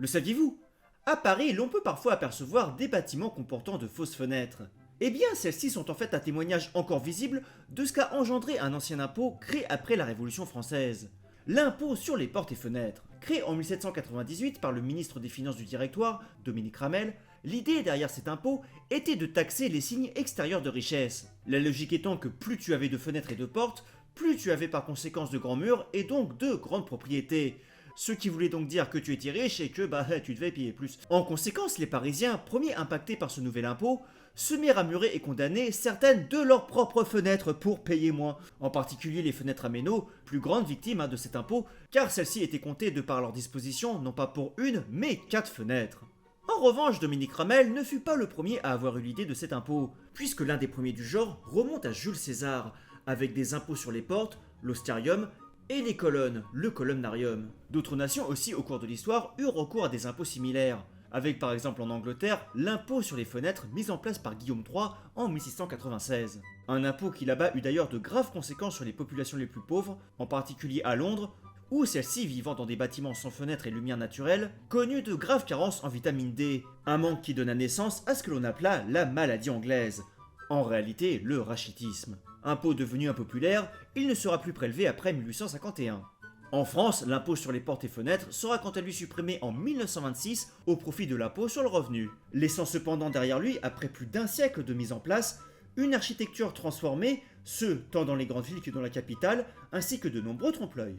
Le saviez-vous? À Paris, l'on peut parfois apercevoir des bâtiments comportant de fausses fenêtres. Eh bien, celles-ci sont en fait un témoignage encore visible de ce qu'a engendré un ancien impôt créé après la Révolution française. L'impôt sur les portes et fenêtres. Créé en 1798 par le ministre des Finances du Directoire, Dominique Ramel, l'idée derrière cet impôt était de taxer les signes extérieurs de richesse. La logique étant que plus tu avais de fenêtres et de portes, plus tu avais par conséquence de grands murs et donc de grandes propriétés. Ce qui voulait donc dire que tu étais riche et que tu devais payer plus. En conséquence, les Parisiens, premiers impactés par ce nouvel impôt, se mirent à murer et condamner certaines de leurs propres fenêtres pour payer moins. En particulier les fenêtres à méneaux, plus grandes victimes de cet impôt, car celles-ci étaient comptées de par leur disposition, non pas pour une, mais 4 fenêtres. En revanche, Dominique Ramel ne fut pas le premier à avoir eu l'idée de cet impôt, puisque l'un des premiers du genre remonte à Jules César, avec des impôts sur les portes, l'ostarium, et les colonnes, le columnarium. D'autres nations aussi au cours de l'histoire eurent recours à des impôts similaires, avec par exemple en Angleterre l'impôt sur les fenêtres mis en place par Guillaume III en 1696. Un impôt qui là-bas eut d'ailleurs de graves conséquences sur les populations les plus pauvres, en particulier à Londres, où celles-ci vivant dans des bâtiments sans fenêtres et lumière naturelle, connurent de graves carences en vitamine D, un manque qui donna naissance à ce que l'on appela la maladie anglaise, en réalité le rachitisme. Impôt devenu impopulaire, il ne sera plus prélevé après 1851. En France, l'impôt sur les portes et fenêtres sera quant à lui supprimé en 1926 au profit de l'impôt sur le revenu, laissant cependant derrière lui, après plus d'un siècle de mise en place, une architecture transformée, ce tant dans les grandes villes que dans la capitale, ainsi que de nombreux trompe-l'œil.